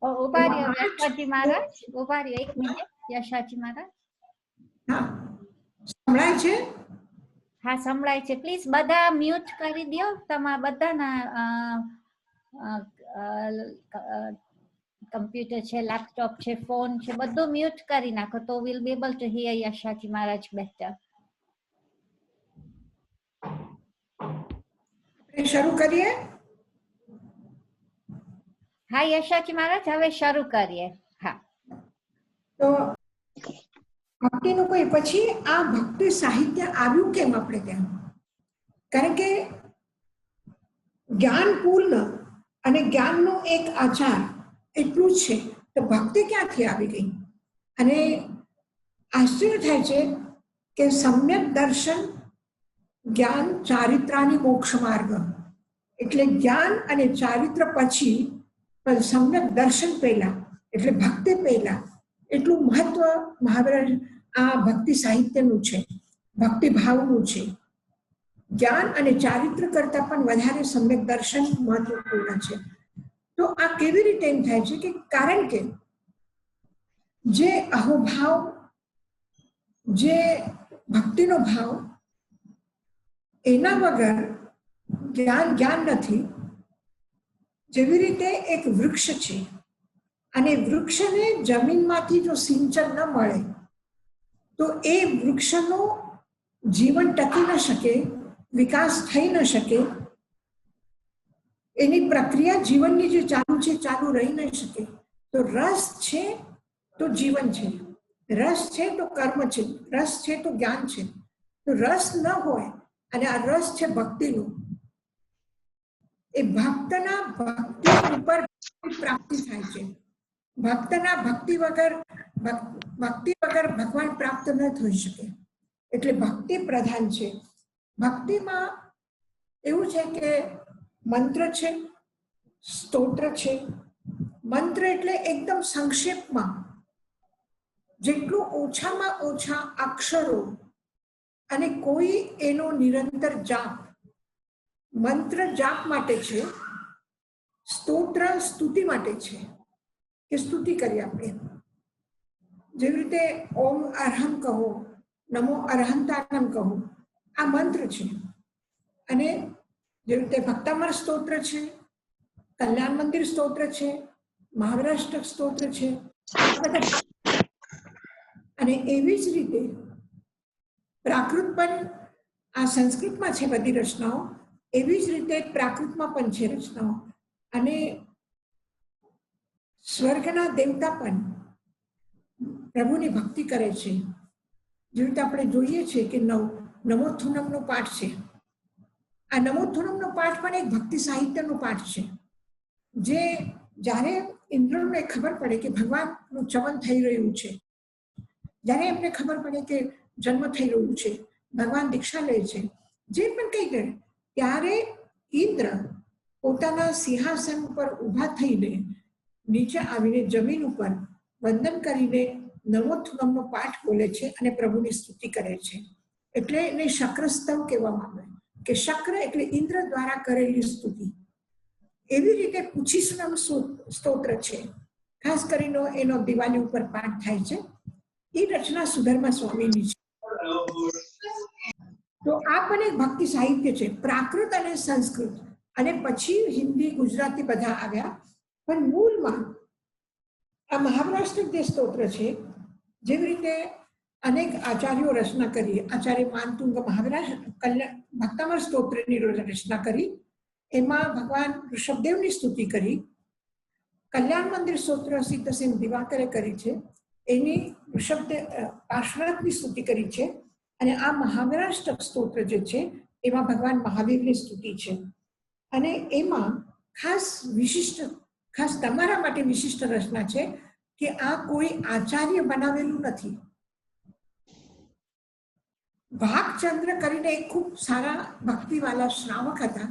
ઉભા રહ્યો યશાજી મહારાજ, ઉભા રહ્યો 1 મિનિટ યશાજી મહારાજ. હા સંભળાય છે? હા સંભળાય છે. પ્લીઝ બધા મ્યુટ કરી દો તમારા બધાના કમ્પ્યુટર છે, લેપટોપ છે, ફોન છે, બધું મ્યુટ કરી નાખો તો will be able to hear Yashaji Maharaj better. શરૂ કરીએ? હા યશાજી મહારાજ હવે શરૂ કરીએ. હા તો ભક્તિનું કોઈ પછી આ ભક્તિ સાહિત્ય આવ્યું કેમ આપણે ત્યાં? કારણ કે જ્ઞાન પૂર્ણ અને જ્ઞાનનો એક આચાર એટલું જ છે, તો ભક્તિ ક્યાંથી આવી ગઈ? અને આશ્ચર્ય થાય છે કે સમ્યક દર્શન જ્ઞાન ચારિત્રાની મોક્ષ માર્ગ, એટલે જ્ઞાન અને ચારિત્ર પછી પણ સમ્યક દર્શન પહેલા એટલે ભક્તિ પહેલા, એટલું મહત્વ મહાવીર આ ભક્તિ સાહિત્યનું છે, ભક્તિ ભાવનું છે. જ્ઞાન અને ચારિત્ર કરતા પણ વધારે સમ્યક દર્શન મહત્વપૂર્ણ છે. તો આ કેવી રીતે એમ થાય છે કે કારણ કે જે અહોભાવ, જે ભક્તિનો ભાવ, એના વગર જ્ઞાન નથી. જેવી રીતે એક વૃક્ષ છે અને વૃક્ષને જમીનમાંથી જો સિંચન ન મળે તો એ વૃક્ષનું જીવન ટકી ન શકે, વિકાસ થઈ ન શકે, એની પ્રક્રિયા જીવનની જે ચાલુ છે ચાલુ રહી ન શકે. તો રસ છે તો જીવન છે, રસ છે તો કર્મ છે, રસ છે તો જ્ઞાન છે. તો રસ ન હોય અને આ રસ છે ભક્તિનો, એ ભક્તના ભક્તિ ઉપર પ્રાપ્તિ થાય છે. ભક્તના ભક્તિ વગર ભગવાન પ્રાપ્ત ન થઈ શકે. એટલે ભક્તિ પ્રધાન છે. ભક્તિમાં એવું છે કે મંત્ર છે, સ્તોત્ર છે. મંત્ર એટલે એકદમ સંક્ષેપમાં, જેટલું ઓછામાં ઓછા અક્ષરો અને કોઈ એનો નિરંતર જાપ. મંત્ર જાપ માટે છે, સ્તોત્ર સ્તુતિ માટે છે કે સ્તુતિ કરીએ આપણે. જેવી રીતે ઓમ અરહં કહો, નમો અરહંતાનમ કહો, આ મંત્ર છે. અને જેવી રીતે ભક્તામર સ્તોત્ર છે, કલ્યાણ મંદિર સ્તોત્ર છે, મહાવરાષ્ટ્ર સ્તોત્ર છે, અને એવી જ રીતે પ્રાકૃત પણ આ સંસ્કૃતમાં છે બધી રચનાઓ, એવી જ રીતે પ્રાકૃતમાં પણ છે રચનાઓ. અને સ્વર્ગના દેવતા પણ પ્રભુની ભક્તિ કરે છે. જેવી રીતે આપણે જોઈએ છીએ કે નમોથુનમનો પાઠ છે. આ નમોથુનમનો પાઠ પણ એક ભક્તિ સાહિત્યનો પાઠ છે, જે જ્યારે ઇન્દ્રને ખબર પડે કે ભગવાનનું ચવન થઈ રહ્યું છે, જ્યારે એમને ખબર પડે કે જન્મ થઈ રહ્યું છે, ભગવાન દીક્ષા લે છે, જે પણ કંઈ કરે, ત્યારે ઇન્દ્ર પોતાના સિંહાસન ઉપર ઊભા થઈને નીચે આવીને જમીન ઉપર વંદન કરીને નમોથુનમનો પાઠ બોલે છે અને પ્રભુની સ્તુતિ કરે છે. એટલે એને શક્રસ્તવ કહેવામાં આવે કે શક્ર એટલે ઇન્દ્ર દ્વારા કરેલી સ્તુતિ. એવી રીતે પૂછીસુનમ સ્તોત્ર છે, ખાસ કરીને એનો દિવાળી ઉપર પાઠ થાય છે. એ રચના સુધર્મા સ્વામીની છે. તો આ પણ એક ભક્તિ સાહિત્ય છે, પ્રાકૃત અને સંસ્કૃત, અને પછી હિન્દી ગુજરાતી બધા આવ્યા. પણ મૂળમાં આ મહાવરાષ્ટ્ર જે સ્તોત્ર છે, જેવી રીતે અનેક આચાર્યો રચના કરી, આચાર્ય માનતુંગ ભક્તામર સ્તોત્રની રચના કરી, એમાં ભગવાન ઋષભદેવની સ્તુતિ કરી. કલ્યાણ મંદિર સ્તોત્ર સીતસેન દિવાકરે કરી છે, એની ઋષભદેવ પાર્શ્વનાથની સ્તુતિ કરી છે. અને આ મહાવરાષ્ટ્ર સ્તોત્ર જે છે એમાં ભગવાન મહાવીરની સ્તુતિ છે. અને એમાં ખાસ તમારા માટે વિશિષ્ટ રચના છે કે આ કોઈ આચાર્ય બનાવેલું નથી. ભાગચંદ્ર કરીને એક ખૂબ સારા ભક્તિવાલા શ્રાવક હતા,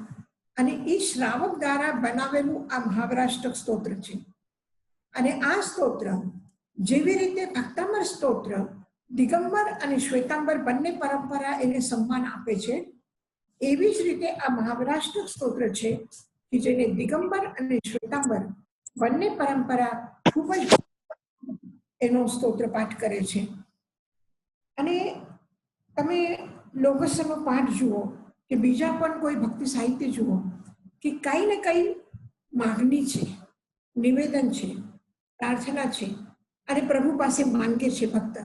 અને એ શ્રાવક દ્વારા બનાવેલું આ મહાવરાષ્ટ્ર સ્તોત્ર છે. અને આ સ્તોત્ર જેવી રીતે ભક્તામર સ્તોત્ર દિગંબર અને શ્વેતાંબર બંને પરંપરા એને સન્માન આપે છે, એવી જ રીતે આ મહાવરાષ્ટ્ર સ્તોત્ર છે કે જેને દિગંબર અને શ્વેતાંબર બંને પરંપરા ખૂબ જ એનો સ્તોત્ર પાઠ કરે છે. અને તમે લોગસનો પાઠ જુઓ કે બીજા પણ કોઈ ભક્તિ સાહિત્ય જુઓ કે કઈ ને કઈ માગણી છે, નિવેદન છે, પ્રાર્થના છે અને પ્રભુ પાસે માંગે છે ભક્ત.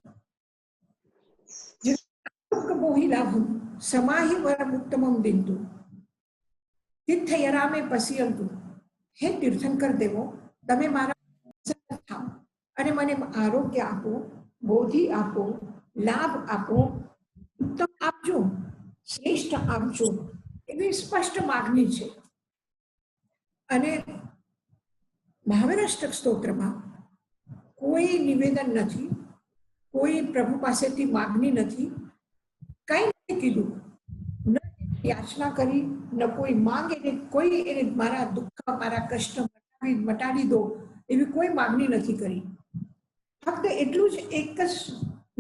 મોહી લાભમ સમાહી વરમ ઉત્તમમ દિંતુ તીર્થયરામે પશ્યંતુ. હે તીર્થંકર દેવો, તમે મારા થાઓ અને મને આરોગ્ય આપો, બોધિ આપો, લાભ આપો, ઉત્તમ આપજો, શ્રેષ્ઠ આપજો, એવી સ્પષ્ટ માગણી છે. અને મહાવીરાષ્ટક સ્તોત્રમાં કોઈ નિવેદન નથી, કોઈ પ્રભુ પાસેથી માગણી નથી, કઈ નથી કીધું, ન યાચના કરી, ન કોઈ માંગ એને, કોઈ એને મારા દુઃખ મારા કષ્ટ મટાડી દો એવી કોઈ માગણી નથી કરી. ફક્ત એટલું જ એક જ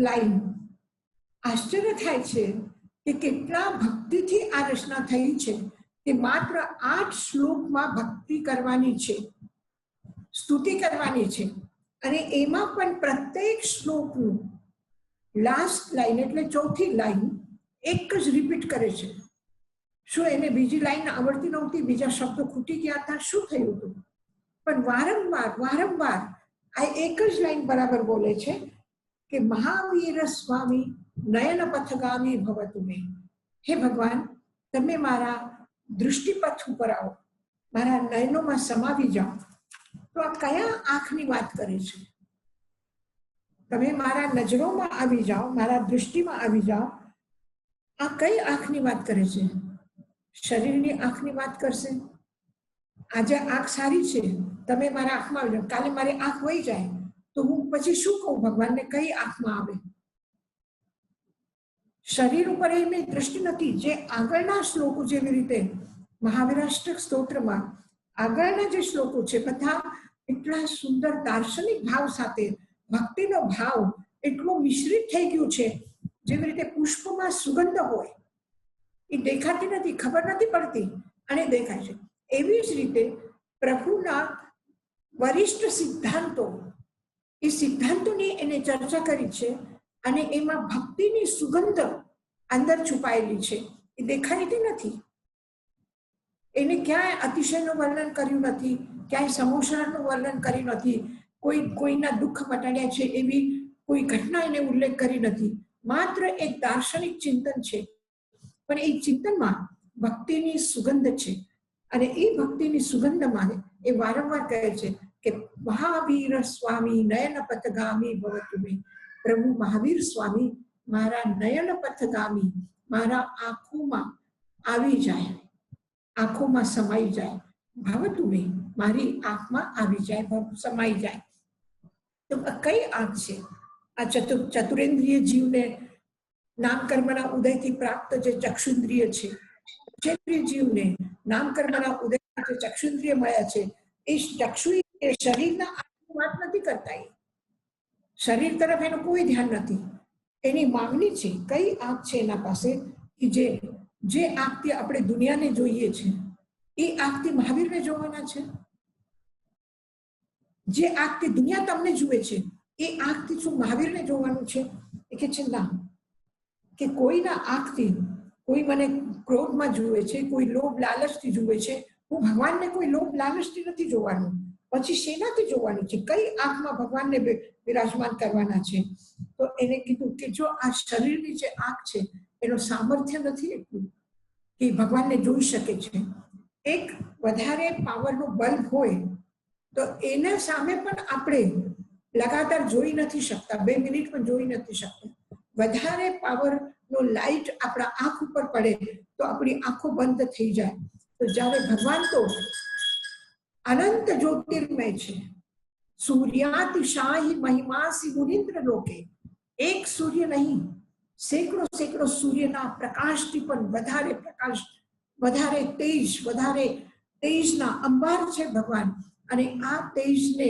લાઈન. આશ્ચર્ય થાય છે કે કેટલા ભક્તિથી આ રચના થઈ છે કે માત્ર 8 શ્લોકમાં ભક્તિ કરવાની છે, સ્તુતિ કરવાની છે. અને એમાં પણ પ્રત્યેક શ્લોકનું લાસ્ટ લાઈન એટલે ચોથી લાઈન એક જ રિપીટ કરે છે. શું એને બીજી લાઈન આવડતી નહોતી? બીજા શબ્દો ખૂટી ગયા હતા? શું થયું હતું? પણ વારંવાર વારંવાર આ એક જ લાઈન બરાબર બોલે છે કે મહાવીર સ્વામી નયન પથગામી ભવતુ મે. હે ભગવાન, તમે મારા દૃષ્ટિપથ ઉપર આવો, મારા નયનોમાં સમાવી જાઓ. તો આ કયા આંખની વાત કરે છે? તમે મારા નજરોમાં આવી જાઓ, મારા દૃષ્ટિમાં આવી જાઓ. આ કઈ આંખની વાત કરે છે? શરીરની આંખની વાત કરશે? આજે આંખ સારી છે, તમે મારા આંખમાં આવી જાઓ. કાલે મારી આંખ વહી જાય તો હું પછી શું કહું ભગવાનને? કઈ આંખમાં આવે? શરીર ઉપર એની દ્રષ્ટિ નથી. જે આગળના શ્લોકો જેવી રીતે મહાવીરાષ્ટક સ્તોત્રમાં આગળના જે શ્લોકો છે બધા એટલા સુંદર દાર્શનિક ભાવ સાથે ભક્તિનો ભાવ એટલો મિશ્રિત થઈ ગયો છે. જેવી રીતે પુષ્પમાં સુગંધ હોય, એ દેખાતી નથી, ખબર નથી પડતી અને દેખાય છે. એવી જ રીતે પ્રભુના વરિષ્ઠ સિદ્ધાંતો, એ સિદ્ધાંતોની એને ચર્ચા કરી છે અને એમાં ભક્તિની સુગંધ અંદર છુપાયેલી છે, એ દેખાતી નથી. એને ક્યાંય અતિશયનું વર્ણન કર્યું નથી, ક્યાંય સમોસાનું વર્ણન કર્યું નથી, કોઈના દુઃખ મટાડ્યા છે એવી કોઈ ઘટના એને ઉલ્લેખ કરી નથી. માત્ર એક દાર્શનિક ચિંતન છે, પણ એ ચિંતનમાં ભક્તિની સુગંધ છે. અને એ ભક્તિની સુગંધમાં એ વારંવાર કહે છે કે મહાવીર સ્વામી નયન પથગામી ભવતુ મે. પ્રભુ મહાવીર સ્વામી મારા નયન પથગામી, મારા આંખોમાં આવી જાય, આંખોમાં સમાઈ જાય. ભવતુ મે, મારી આંખમાં આવી જાય, સમાઈ જાય. તો કઈ આંખ છે? આ ચતુરેન્દ્રિય જીવને નામકર્મના ઉદયથી પ્રાપ્ત જે ચક્ષુન્દ્રિય છે, ચેન્દ્રિય જીવને નામકર્મના ઉદયથી જે ચક્ષુન્દ્રિય મળ્યા છે, એ ચક્ષુ શરીરના આંખની વાત નથી કરતા. શરીર તરફ એનું કોઈ ધ્યાન નથી. એની માંગણી છે કઈ આંખ છે એના પાસે કે જે આંખથી આપણે દુનિયાને જોઈએ છે એ આંખથી મહાવીરને જોવાના છે. જે આંખથી દુનિયા તમને જુએ છે એ આંખથી શું મહાવીરને જોવાનું છે? એ કે છે ના, કે કોઈના આંખથી કોઈ મને ક્રોધમાં જુએ છે, કોઈ લોભ લાલચથી જુએ છે, હું ભગવાનને કોઈ લોભ લાલચથી નથી જોવાનું. પછી શેનાથી જોવાનું છે? કઈ આંખમાં ભગવાનને વિરાજમાન કરવાના છે? તો એને કીધું કે જો આ શરીરની જે આંખ છે એનું સામર્થ્ય નથી એટલું કે ભગવાનને જોઈ શકે છે. એક વધારે પાવરનો બલ્બ હોય તો એના સામે પણ આપણે લગાતાર જોઈ નથી શકતા, 2 મિનિટ પણ જોઈ નથી શકતા. વધારે પાવરનો લાઈટ આપણા આંખ ઉપર પડે તો આપણી આંખો બંધ થઈ જાય. તો જ્યારે ભગવાન તો અનંત જ્યોતિર્મય છે, સૂર્યાતિશાહી મહિમાસી મુનિન્દ્ર લોકે. એક સૂર્ય નહીં, સેંકડો સૂર્યના પ્રકાશથી પણ વધારે પ્રકાશ, વધારે તેજના અંબાર છે ભગવાન. અને આ તેજને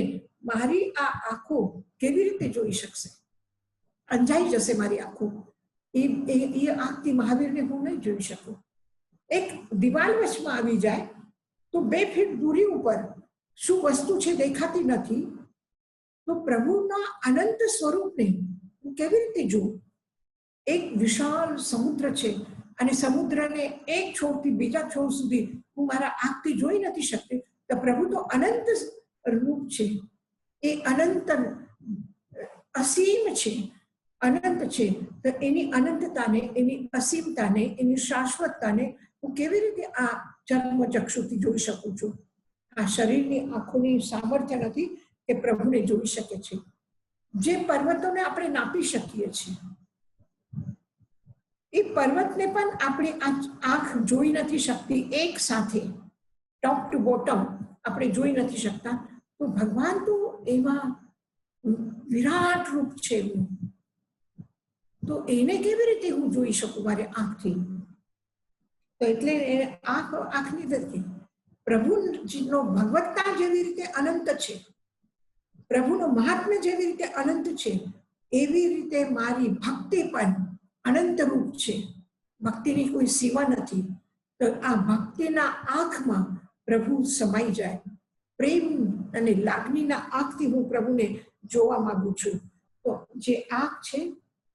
મારી આ આંખો કેવી રીતે જોઈ શકશે? અંજાઈ જશે મારી આંખો. એ આંખથી મહાવીરને હું નહીં જોઈ શકું. એક દિવાલ વચમાં આવી જાય તો 2 ફીટ દૂરી ઉપર શું વસ્તુ છે દેખાતી નથી, તો પ્રભુના અનંત સ્વરૂપને હું કેવી રીતે જોઉં? એક વિશાળ સમુદ્ર છે અને સમુદ્રને એક છોડથી બીજા છોડ સુધી હું મારા આંખથી જોઈ નથી શકતી, તો પ્રભુ તો અનંત રૂપ છે, એ અનંત અસીમ છે, અનંત છે. તો એની અનંતતાને, એની અસીમતાને, એની શાશ્વતતાને હું કેવી રીતે આ ચક્ષુથી જોઈ શકું છું? આ શરીરની આંખોની સામર્થ્ય નથી કે પ્રભુને જોઈ શકે છે. જે પર્વતોને આપણે નાપી શકીએ છીએ, એ પર્વતને પણ આપણી આંખ જોઈ નથી શકતી એક સાથે, ટોપ ટુ બોટમ આપણે જોઈ નથી શકતા. તો ભગવાન તો એમાં વિરાટ રૂપ છે, તો એને કેવી રીતે હું જોઈ શકું મારી આંખથી? તો એટલે આંખની નથી, પ્રભુજીનો ભગવત્તા જેવી રીતે અનંત છે, પ્રભુનો મહાત્મ્ય જેવી રીતે અનંત છે, એવી રીતે મારી ભક્તિ પણ અનંત રૂપ છે. ભક્તિની કોઈ સીમા નથી. તો આ ભક્તિના આંખમાં પ્રભુ સમાઈ જાય. પ્રેમ અને લાગણીના આંખથી હું પ્રભુને જોવા માંગુ છું. તો જે આંખ છે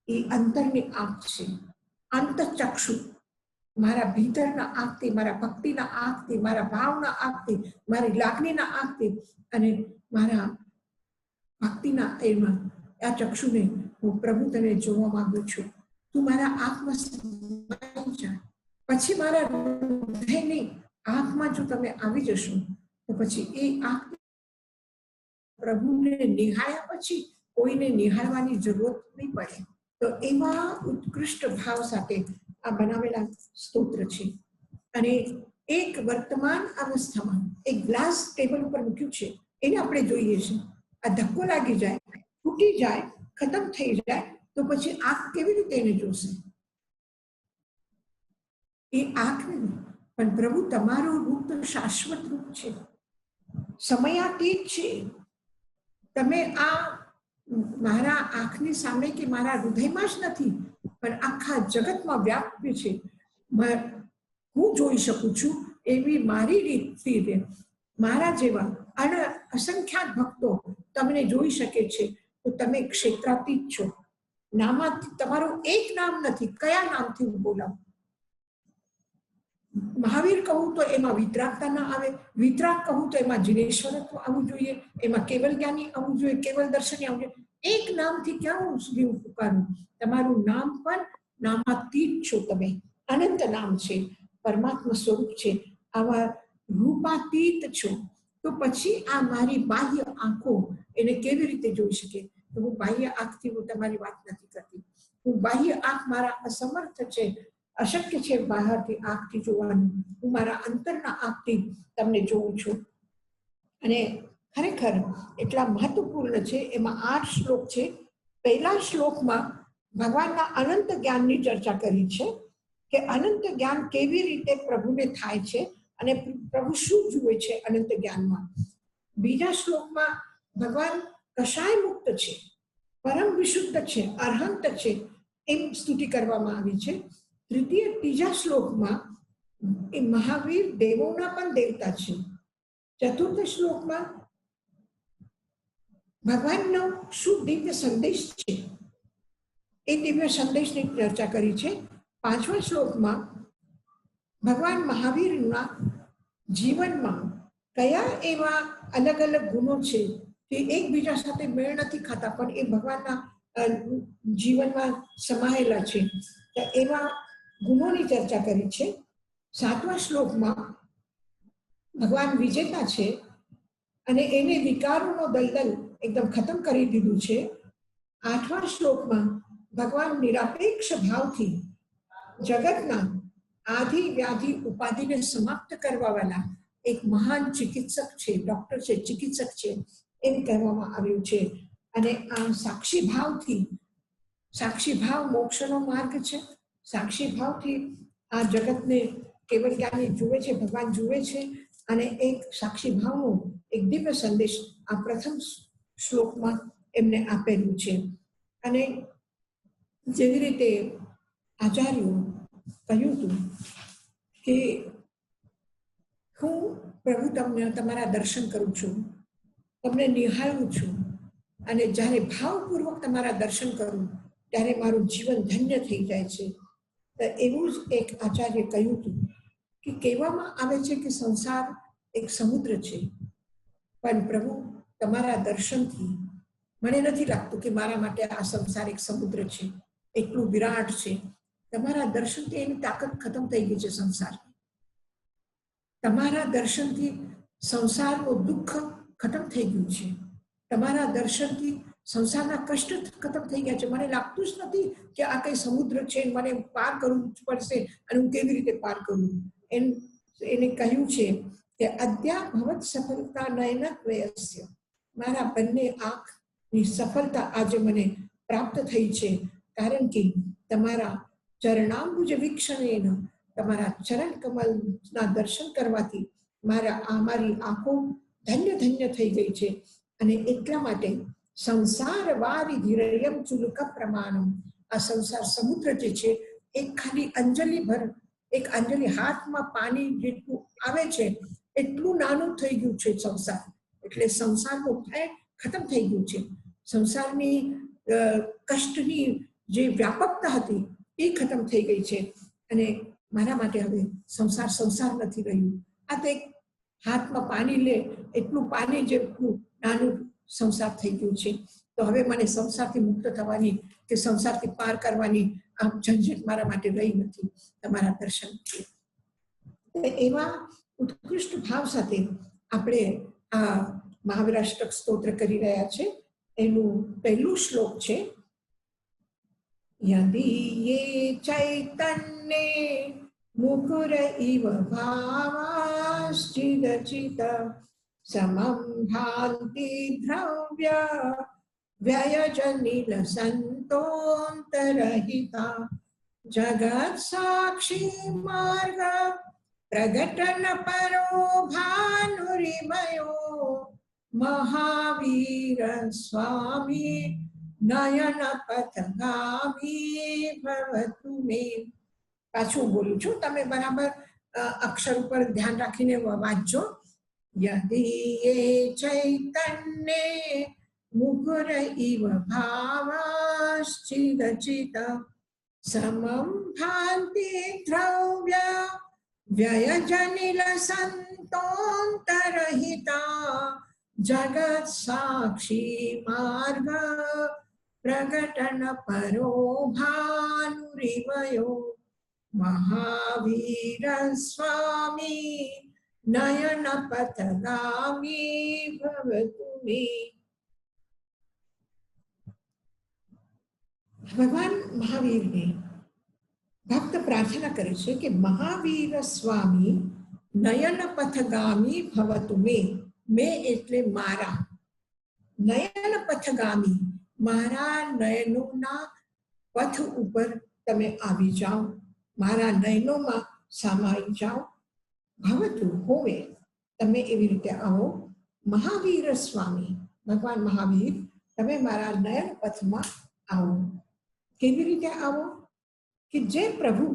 એ અંતરની આંખ છે, અંતચક્ષુ. મારા ભીતરના આંખથી, મારા ભક્તિના આંખથી, મારા ભાવના આંખથી, મારી લાગણીના આંખથી અને મારા ભક્તિના એમાં આ ચક્ષુને હું પ્રભુ તને જોવા માંગુ છું. તું મારા આંખમાં સમાઈ જા. પછી મારા હૃદયની આંખમાં જો તમે આવી જશો તો પછી એ આંખ પ્રભુને નિહાળ્યા પછી કોઈને નિહાળવાની જરૂરત નહીં પડે. તો એવા ઉત્કૃષ્ટ ભાવ સાથે આ બનાવેલા સ્તોત્ર છે. અને એક વર્તમાન અવસ્થામાં એક ગ્લાસ ટેબલ ઉપર મૂક્યું છે, એને આપણે જોઈએ છીએ. આ ધક્કો લાગી જાય, ફૂટી જાય, ખતમ થઈ જાય, તો પછી આંખ કેવી રીતે એને જોશે? એ આંખ નહીં, પણ પ્રભુ તમારું રૂપ તો શાશ્વત રૂપ છે, સમયાતીત છે. તમે આ મારા આંખની સામે કે મારા હૃદયમાં જ નથી, પણ આખા જગતમાં વ્યાપ્ય છે. હું જોઈ શકું છું એવી મારી રીતથી મારા જેવા અસંખ્યાત ભક્તો તમને જોઈ શકે છે. તો તમે ક્ષેત્રાતીત છો. નામાથી તમારું એક નામ નથી, કયા નામથી હું બોલાવું? મહાવીર કહું તો એમાં વિતરાગતા ના આવે, વિતરાગ કહું તો એમાં જીનેશ્વરત્વ આવવું જોઈએ, એમાં કેવલ જ્ઞાની આવવું જોઈએ, કેવલ દર્શની આવવું જોઈએ. એક નામથી ક્યાં સુધી હું પુકારું? તમારું નામ પણ નામાતીત છો, તમે અનંત નામ છે, પરમાત્મા સ્વરૂપ છે, આવા રૂપાતીત છો. તો પછી આ મારી બાહ્ય આંખો એને કેવી રીતે જોઈ શકે? તો હું બાહ્ય આંખથી હું તમારી વાત નથી કરતી. હું બાહ્ય આંખ મારા અસમર્થ છે, અશક્ય છે બહારથી આંખથી જોવાનું. હું મારા અંતરના આંખથી તમને જોઉં છું. અને ખરેખર એટલા મહત્વપૂર્ણ છે. એમાં 8 શ્લોક છે. પહેલા શ્લોકમાં ભગવાનના અનંત જ્ઞાનની ચર્ચા કરી છે કે અનંત જ્ઞાન કેવી રીતે પ્રભુને થાય છે અને પ્રભુ શું જુએ છે અનંત જ્ઞાનમાં. બીજા શ્લોકમાં ભગવાન કશાય મુક્ત છે, પરમ વિશુદ્ધ છે, અર્હંત છે, એમ સ્તુતિ કરવામાં આવી છે. ત્રીજા શ્લોકમાં એ મહાવીર દેવોના પણ દેવતા છે. ચતુર્થ શ્લોકમાં ભગવાનનો શું દિવ્ય સંદેશ છે એ દિવ્ય સંદેશની ચર્ચા કરી છે. 5મા શ્લોકમાં ભગવાન મહાવીરના જીવનમાં કયા એવા અલગ અલગ ગુણો છે તે એકબીજા સાથે મેળ નથી ખાતા, પણ એ ભગવાનના જીવનમાં સમાયેલા છે. એવા ગુણોની ચર્ચા કરી છે. 7મા શ્લોકમાં ભગવાન વિજેતા છે અને એને વિકારોનો દલદલ એકદમ ખતમ કરી દીધું છે. 8મા શ્લોકમાં ભગવાન નિરપેક્ષ ભાવથી જગતના આધિ વ્યાધિ ઉપાધિને સમાપ્ત કરવા વાળા એક મહાન ચિકિત્સક છે, ડોક્ટર છે, ચિકિત્સક છે, એમ કહેવામાં આવ્યું છે. અને આ સાક્ષી ભાવથી, સાક્ષી ભાવ મોક્ષનો માર્ગ છે. સાક્ષી ભાવથી આ જગતને કેવલ જ્ઞાની જુએ છે, ભગવાન જુએ છે. અને એક સાક્ષી ભાવનો એક દિવ્ય સંદેશ આ પ્રથમ શ્લોકમાં એમને આપેલું છે. અને જેવી રીતે આચાર્યો કહ્યું હતું કે હું પ્રભુ તમારા દર્શન કરું છું, તમને નિહાળું છું, અને જ્યારે ભાવપૂર્વક તમારા દર્શન કરું ત્યારે મારું જીવન ધન્ય થઈ જાય છે. તો એવું જ એક આચાર્ય કહ્યું હતું કે કહેવામાં આવે છે કે સંસાર એક સમુદ્ર છે, પણ પ્રભુ તમારા દર્શનથી મને નથી લાગતું કે મારા માટે આ સંસાર એક સમુદ્ર છે, એટલું વિરાટ છે. તમારા દર્શનથી એની તાકાત ખતમ થઈ ગઈ છે. સંસાર તમારા દર્શનથી સંસારનું દુઃખ ખતમ થઈ ગયું છે. તમારા દર્શનથી સંસારના કષ્ટ ખતમ થઈ ગયા છે. મને લાગતું જ નથી કે આ કઈ સમુદ્ર છે, મને પાર કરવું પડશે અને હું કેવી રીતે પાર કરું. એને કહ્યું છે કે અદ્યા ભવત સફળતા નયન ત્વયસ્ય, મારા બંને આંખની સફળતા આજે મને પ્રાપ્ત થઈ છે, કારણ કે તમારા ચરણાંબુજ વીક્ષણેન, તમારા ચરણ કમલના દર્શન કરવાથી મારી આંખો ધન્ય ધન્ય થઈ ગઈ છે. અને એટલા માટે સંસાર વારી ધીરયમ ચુલુક પ્રમાણમ, આ સંસાર સમુદ્ર જે છે એ ખાલી એક અંજલિ હાથમાં પાણી જેટલું આવે છે એટલું નાનું થઈ ગયું છે સંસાર. એટલે સંસારનો ભય ખતમ થઈ ગયું છે. સંસારની કષ્ટની જે વ્યાપકતા હતી એ ખતમ થઈ ગઈ છે. અને મારા માટે હવે સંસાર નથી રહ્યું. આ તો એક હાથમાં પાણી લે એટલું પાણી જેટલું નાનું સંસાર થઈ ગયું છે. તો હવે મને સંસારથી મુક્ત થવાની કે સંસારથી પાર કરવાની આ ઝંઝટ મારા માટે રહી નથી તમારા દર્શન. એવા ઉત્કૃષ્ટ ભાવ સાથે આપણે આ મહાવીરાષ્ટક સ્તોત્ર કરી રહ્યા છે. એનું પહેલું શ્લોક છે, યદી યે ચૈતન્યે મુકુર ઇવ ભાવાશ્ચિદચિત સમમ ભાંતિ દ્રવ્ય વ્યયજનિલ સંતોંતરહિતા જગત સાક્ષી માર્ગ પ્રગટન પરો ભાનુરિમયો મહાવીર સ્વામી નયન પથગામી ભવતુ મે. પાછું બોલું છું, તમે બરાબર અક્ષર ઉપર ધ્યાન રાખીને વાંચજો. યદી યે ચૈતન્યે મુકુર ઇવ ભાવાશ્ચિદચિત સમમ ભાંતિ દ્રવ્ય વ્યયજનિલ સંતોંતરહિતા જગત સાક્ષી માર્ગ પ્રગટન પરો ભાનુરિવયો મહાવીર સ્વામી નયન પથગામી ભવતુ મે. ભગવાન મહાવીરને ભક્ત પ્રાર્થના કરે છે કે મહાવીર સ્વામી નયન પથગામી ભવતુ મે. મે એટલે મારા, નયન પથગામી મારા નયનોના પથ ઉપર તમે આવી જાઓ, મારા નયનોમાં સમાઈ જાઓ. ભવતુ હોવે તમે એવી રીતે આવો. મહાવીર સ્વામી ભગવાન મહાવીર તમે મારા નયન પથમાં આવો. કેવી રીતે આવો? કે જે પ્રભુ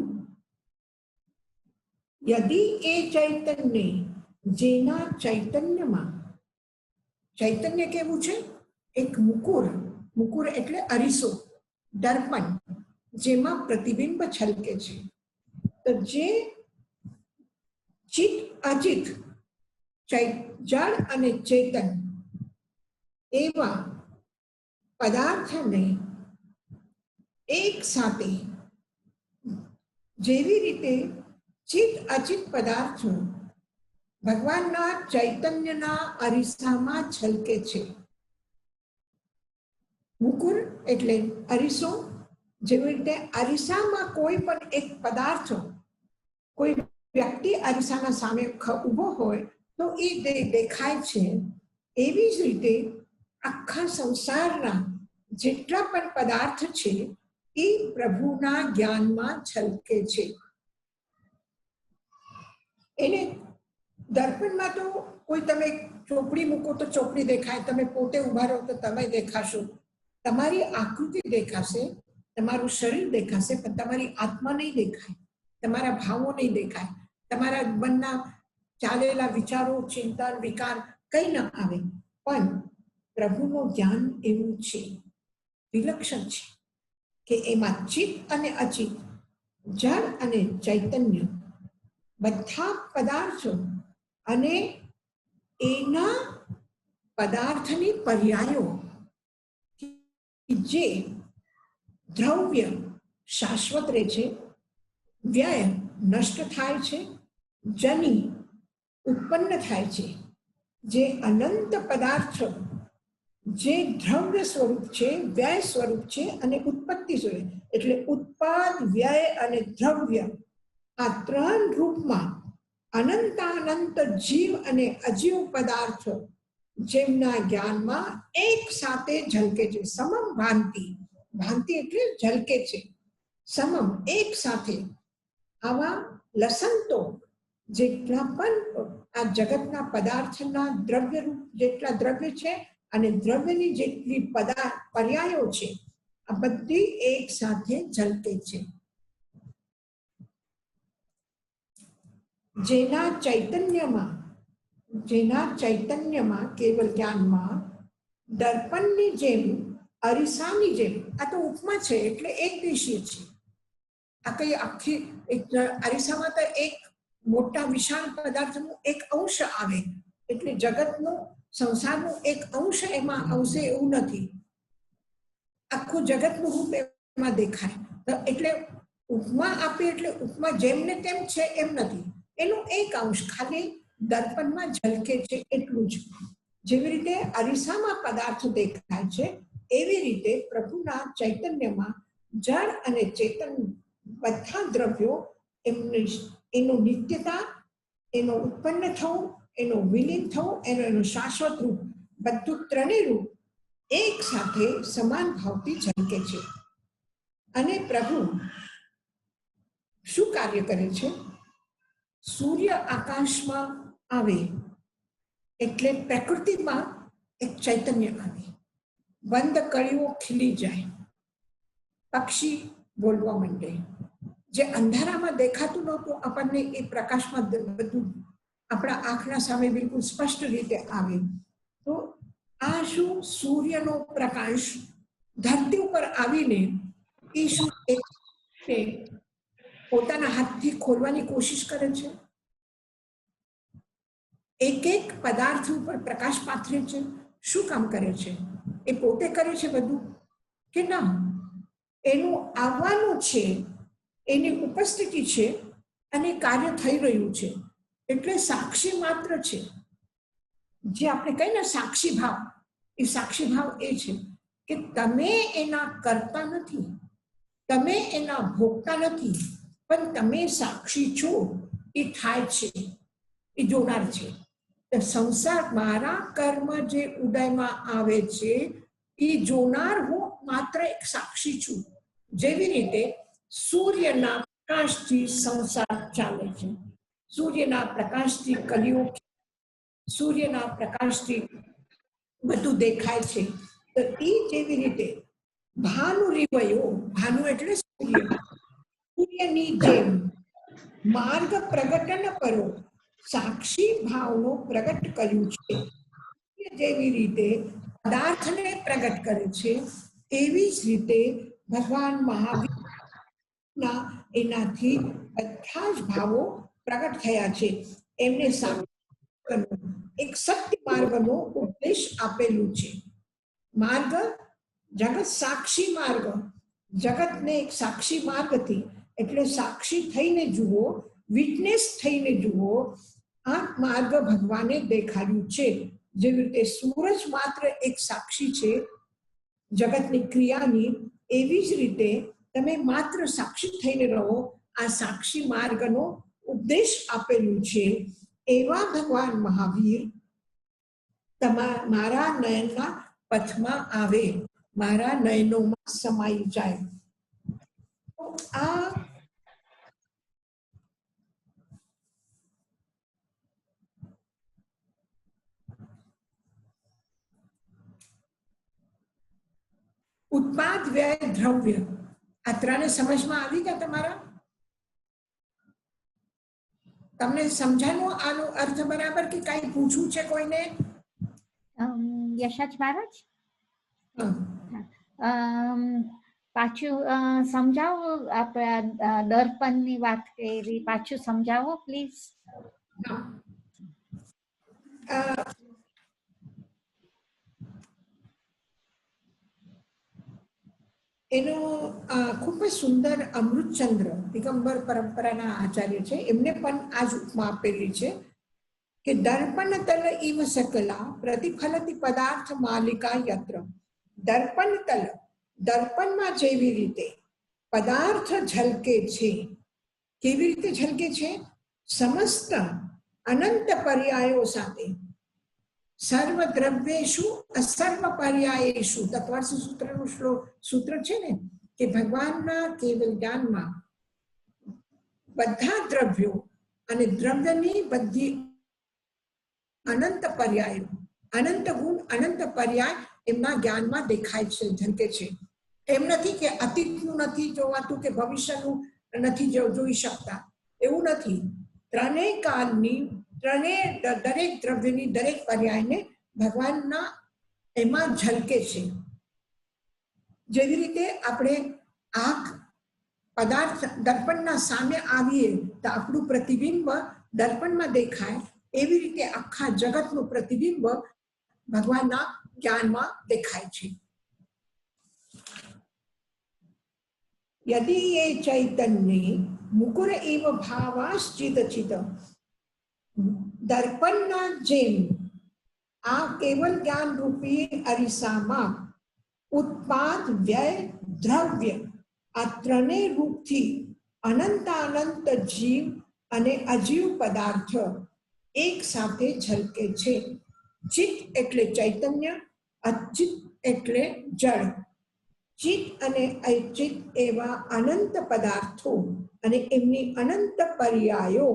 યદી એ ચૈતન્ય, જેના ચૈતન્યમાં, ચૈતન્ય કેવું છે? એક મુકુર, મુકુર એટલે અરીસો, દર્પણ, જેમાં પ્રતિબિંબ છલકે છે. તો જે ચિત અચિત, જળ અને ચેતન એવા પદાર્થને એક સાથે, જેવી રીતે ચિત અચિત પદાર્થો ભગવાનના ચૈતન્યના અરીસામાં છલકે છે. મુકુર એટલે અરીસો, જેવી રીતે અરીસામાં કોઈ પણ એક પદાર્થ, કોઈ વ્યક્તિ અરીસાના સામે ઊભો હોય તો એ દેખાય છે. એવી જ રીતે આખા સંસારના જેટલા પણ પદાર્થ છે એ પ્રભુના જ્ઞાનમાં છલકે છે. એને દર્પણમાં તો કોઈ તમે ચોપડી મૂકો તો ચોપડી દેખાય, તમે પોતે ઉભા રહો તો તમે દેખાશો, તમારી આકૃતિ દેખાશે, તમારું શરીર દેખાશે, પણ તમારી આત્મા નહીં દેખાય, તમારા ભાવો નહીં દેખાય, તમારા મનના ચાલેલા વિચારો, ચિંતન, વિકાર કઈ ન આવે. પણ પ્રભુનું જ્ઞાન એવું છે, વિલક્ષણ છે, કે એમાં ચિત્ત અને અચિત, જળ અને ચૈતન્ય, બધા પદાર્થો અને એના પદાર્થની પર્યાયો, જે દ્રવ્ય શાશ્વત રહે છે, વ્યય નષ્ટ થાય છે, જની ઉત્પન્ન થાય છે, જે અનંત પદાર્થો જે દ્રવ્ય સ્વરૂપ છે, વ્યય સ્વરૂપ છે અને ઉત્પત્તિ સ્વરૂપ, એટલે ઉત્પાદ, વ્યય અને દ્રવ્ય, આ ત્રણ રૂપમાં અનંતાનંત જીવ અને અજીવ પદાર્થો જેમના જ્ઞાનમાં એક સાથે ઝલકે છે. સમમ ભાંતિ, ભાંતિ એટલે ઝલકે છે, સમમ એક સાથે. આવા લસંતો જેટલા પણ આ જગતના પદાર્થના દ્રવ્ય રૂપ જેટલા દ્રવ્ય છે અને દ્રવ્યની જેટલી પર્યાયો છે, આ બધી એક સાથે ઝલકે છે. જેના ચૈતન્યમાં કેવલ જ્ઞાનમાં દર્પણની જેમ, અરીસાની જેમ, આ તો ઉપમા છે એટલે એક દેશીય છે. આ કઈ આખી અરીસામાં તો એક મોટા વિશાળ પદાર્થનું એક અંશ આવે, એટલે જગતનું, સંસારનું એક અંશ એમાં આવશે એવું નથી. આખું જગતનું રૂપ એમાં દેખાય. એટલે ઉપમા આપે એટલે ઉપમા જેમને તેમ છે એમ નથી, એનું એક અંશ ખાલી દર્પણમાં ઝલકે છે એટલું જ. જેવી રીતે અરીસામાં પદાર્થ દેખાય છે, એવી રીતે પ્રભુના ચૈતન્યમાં જળ અને ચેતન બધા દ્રવ્યો એનું નિત્યતા, એનો ઉત્પન્ન થવું, એનો વિલીન થવું, એનું શાશ્વત રૂપ, બધું ત્રણેય રૂપ એક સાથે સમાન ભાવથી ઝલકે છે. અને પ્રભુ શું કાર્ય કરે છે? સૂર્ય આકાશમાં આવે એટલે પ્રકૃતિમાં એક ચૈતન્ય આવે, બંધ કળીઓ ખીલી જાય, પક્ષી બોલવા માંડે, જે અંધારામાં દેખાતું નહોતું આપણને એ પ્રકાશમાં બધું આપણા આંખના સામે બિલકુલ સ્પષ્ટ રીતે આવે. તો આ શું? સૂર્યનો પ્રકાશ ધરતી ઉપર આવીને એ શું પોતાના હાથથી ખોલવાની કોશિશ કરે છે, એક એક પદાર્થ ઉપર પ્રકાશ પાથરે છે. શું કામ કરે છે? એ પોતે કરે છે બધું કે ના? એનું આવવાનું છે, એની ઉપસ્થિતિ છે અને કાર્ય થઈ રહ્યું છે, એટલે સાક્ષી માત્ર છે. જે આપણે કહીએ ને સાક્ષી ભાવ, એ સાક્ષી ભાવ એ છે કે તમે એના કરતા નથી, તમે એના ભોગતા નથી, પણ તમે સાક્ષી છો. એ થાય છે, એ જોનાર છે. સંસાર મારા કર્મ જે ઉદયમાં આવે છે એ જોનાર હું માત્ર એક સાક્ષી છું. જેવી રીતે સૂર્યના પ્રકાશથી સંસાર ચાલે છે, સૂર્યના પ્રકાશથી કલિયુગ, સૂર્યના પ્રકાશથી બધું દેખાય છે. તો એ જેવી રીતે ભાનુ રીવયો, ભાનુ એટલે સૂર્ય, સૂર્યની જેમ માર્ગ પ્રગટન કરો, સાક્ષી ભાવનો પ્રગટ કર્યું છે. જેવી રીતે પદાર્થને પ્રગટ કરે છે, એવી જ રીતે ભગવાન મહાવીરના એનાથી બધા જ ભાવો પ્રગટ થયા છે. એમને એક સત્ય માર્ગનો ઉપદેશ આપેલું છે. માર્ગ જગત સાક્ષી માર્ગ, જગતને એક સાક્ષી માર્ગથી, એટલે સાક્ષી થઈને જુઓ, વિટનેસ થઈને જુઓ, આ માર્ગ ભગવાને દેખાડ્યું છે. જેવી રીતે સૂરજ માત્ર એક સાક્ષી છે જગતની ક્રિયાની, એવી જ રીતે તમે માત્ર સાક્ષી થઈને રહો, આ સાક્ષી માર્ગનો ઉપદેશ આપેલું છે. એવા ભગવાન મહાવીર મારા નયનના પથમાં આવે, મારા નયનોમાં સમાઈ જાય. આ ઉત્પાદ, વ્યય, દ્રવ્ય, આ ત્રણે સમજમાં આવી ગયા તમારા? તમને સમજાનો આનો અર્થ બરાબર કે કઈ પૂછવું છે કોઈને? યશાજી મહારાજ હા. પાછું સમજાવો, આપણે દર્પણની વાત કરી, પાછું સમજાવો પ્લીઝ. એનો ખૂબ જ સુંદર અમૃતચંદ્ર દિગંબર પરંપરાના આચાર્ય છે, એમને પણ આ જ ઉપમા આપેલી છે કે દર્પણ તલ ઇવ સકલા પ્રતિફલતી પદાર્થ માલિકા યત્ર. દર્પણ તલ, દર્પણમાં જેવી રીતે પદાર્થ ઝલકે છે, કેવી રીતે ઝલકે છે? સમસ્ત અનંત પર્યાયો સાથે, સર્વ દ્રવ્યેશુ અસર્વ પર્યાયેશુ, તત્વાર્થ સૂત્રનું સૂત્ર છે ને કે ભગવાનના કેવલ જ્ઞાનમાં બધા દ્રવ્યો અને દ્રવ્યની બધી અનંત પર્યાયો, અનંત ગુણ, અનંત પર્યાય એમના જ્ઞાનમાં દેખાય છે, ઝલકે છે. એમ નથી કે અતીતનું નથી જોવાતું કે ભવિષ્યનું નથી જોઈ શકતા, એવું નથી. ત્રણેય કાળની, ત્રણેય દરેક દ્રવ્યની, દરેક પર્યાયને ભગવાનના એમાં ઝલકે છે. જેવી રીતે આપણે આંખ પદાર્થ દર્પણના સામે આવીએ તો આપણું પ્રતિબિંબ દર્પણમાં દેખાય, એવી રીતે આખા જગતનું પ્રતિબિંબ ભગવાનના જ્ઞાનમાં દેખાય છે. यदि ये चैतन्य मुकुर एव भावाश्चित चित, दर्पणना जेम आ केवल ज्ञान रूपी अरीसाમાં ઉત્પાદ, વ્યય, દ્રવ્ય આ ત્રણેય રૂપથી અનંતાનંત જીવ અને અજીવ પદાર્થ એક સાથે ઝલકે છે. ચિત્ત એટલે ચૈતન્ય, અચિત એટલે જળ. ચિત્ત અને અચિત એવા અનંત પદાર્થો અને એમની અનંત પર્યાયો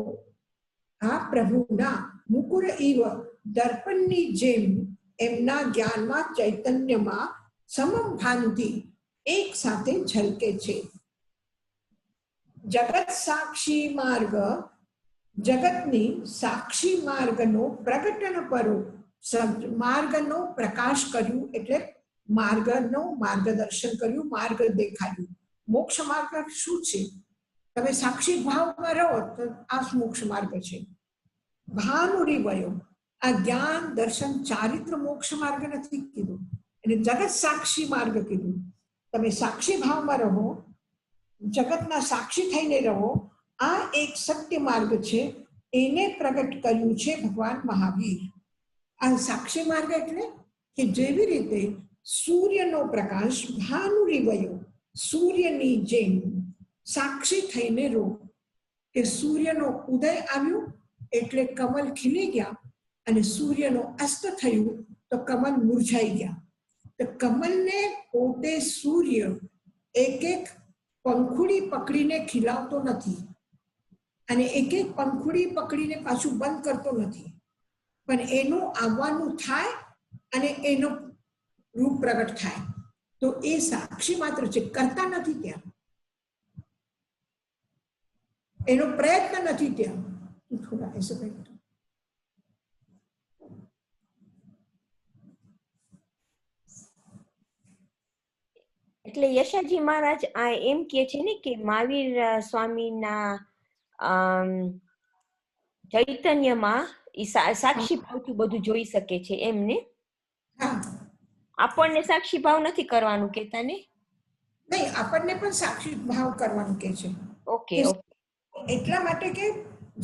આ પ્રભુના મુકુર ઇવ દર્પણની જેમ એમના જ્ઞાનમાં, ચૈતન્યમાં સમભાનથી એક સાથે ઝલકે છે. જગત સાક્ષી માર્ગ, જગતની સાક્ષી માર્ગનો પ્રગટન પરો, માર્ગનો પ્રકાશ કર્યું એટલે માર્ગનો માર્ગદર્શન કર્યું, માર્ગ દેખાડ્યું. મોક્ષ માર્ગ શું છે? તમે સાક્ષી ભાવમાં રહો તો આ મોક્ષ માર્ગ છે. ભાનુરી વયો, આ જ્ઞાન, દર્શન, ચારિત્ર મોક્ષ માર્ગ નથી કીધું, એને જગત સાક્ષી માર્ગ કીધું. તમે સાક્ષી ભાવમાં રહો, જગતના સાક્ષી થઈને રહો, આ એક સત્ય માર્ગ છે. એને પ્રગટ કર્યું છે ભગવાન મહાવીર. આ સાક્ષી માર્ગ એટલે કે જેવી રીતે સૂર્યનો પ્રકાશ ભાનુરી વયો, સૂર્યની જેમ સાક્ષી થઈને રહો, કે સૂર્યનો ઉદય આવ્યો એટલે કમલ ખીલી ગયા અને સૂર્યનો અસ્ત થયું તો કમલ મુરઝાઈ ગયા. તો કમલને પોતે સૂર્ય એક એક પંખુડી પકડીને ખીલાવતો નથી અને એક એક પંખુડી પકડીને પાછું બંધ કરતો નથી, પણ એનું આવવાનું થાય અને એનો રૂપ પ્રગટ થાય. તો એ સાક્ષી માત્ર છે, કરતા નથી ત્યાં, એનો પ્રયત્ન નથી ત્યાં. થોડા ऐसे बैठो. એટલે યશાજી મહારાજ આ એમ કે છે ને કે મહાવીર સ્વામીના ચૈતન્યમાં સાક્ષી ભાવથી બધું જોઈ શકે છે એમને. આપણને સાક્ષી ભાવ નથી કરવાનું કેતા ને? નહીં, આપણને પણ સાક્ષી ભાવ કરવાનું કે છે. ઓકે, એટલા માટે કે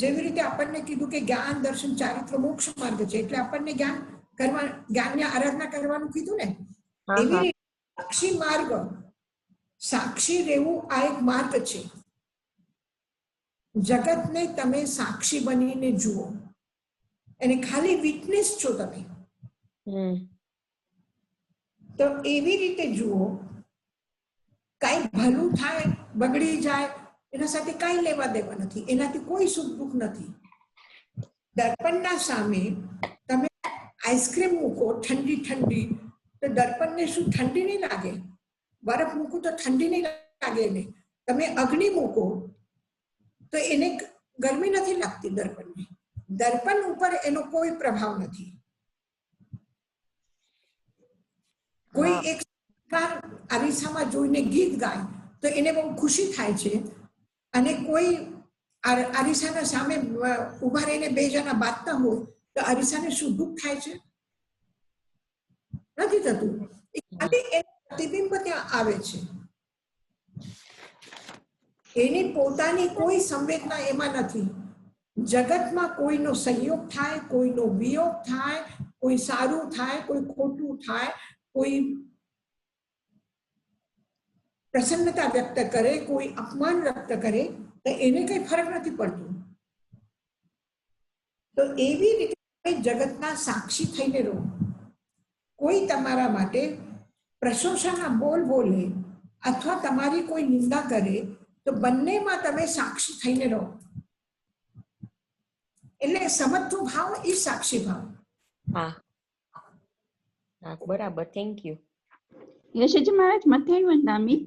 જેવી રીતે આપણને કીધું કે જ્ઞાન, દર્શન, ચારિત્ર મોક્ષ માર્ગ છે, એટલે આપણને જ્ઞાન કરવા, જ્ઞાનની આરાધના કરવાનું કીધું ને. એવી સાક્ષી માર્ગ, સાક્ષી રહેવું આ એક માર્ગ છે. જગતને તમે સાક્ષી બનીને જુઓ, અને ખાલી વિટનેસ છો તમે, તો એવી રીતે જુઓ. કઈ ભલું થાય, બગડી જાય, એના સાથે કઈ લેવા દેવા નથી, એનાથી કોઈ સુખ દુઃખ નથી. દર્પણના સામે તમે આઈસ્ક્રીમ મૂકો ઠંડી ઠંડી, તો દર્પણને શું ઠંડી નહીં લાગે? બરફ મૂકો તો ઠંડી નહીં લાગે એને. તમે અગ્નિ મૂકો તો એને ગરમી નથી લાગતી દર્પણને. દર્પણ ઉપર એનો કોઈ પ્રભાવ નથી. કોઈ એક અરીસામાં જોઈને ગીત ગાય તો એને બહુ ખુશી થાય છે, અને કોઈ અરીસાના સામે ઉભા રહીને બે જણા બાંધતા હોય તો અરીસાને શું દુઃખ થાય છે? નથી થતું. ખાલી એનું પ્રતિબિંબ ત્યાં આવે છે. એની પોતાની કોઈ સંવેદના એમાં નથી. જગતમાં કોઈનો સંયોગ થાય, કોઈનો વિયોગ થાય, કોઈ સારું થાય, કોઈ ખોટું થાય, કોઈ પ્રસન્નતા વ્યક્ત કરે, કોઈ અપમાન વ્યક્ત કરે, તો એને કઈ ફરક નથી પડતું. તો એવી રીતે જગતના સાક્ષી થઈને રહો. કોઈ તમારા માટે પ્રશંસાના બોલ બોલે અથવા તમારી કોઈ નિંદા કરે તો બંનેમાં તમે સાક્ષી થઈને રહો. એટલે સમત્વ ભાવ એ સાક્ષી ભાવ. હા, બરાબર. Thank you. યશજી મહારાજ, મથાઈ વંદામી,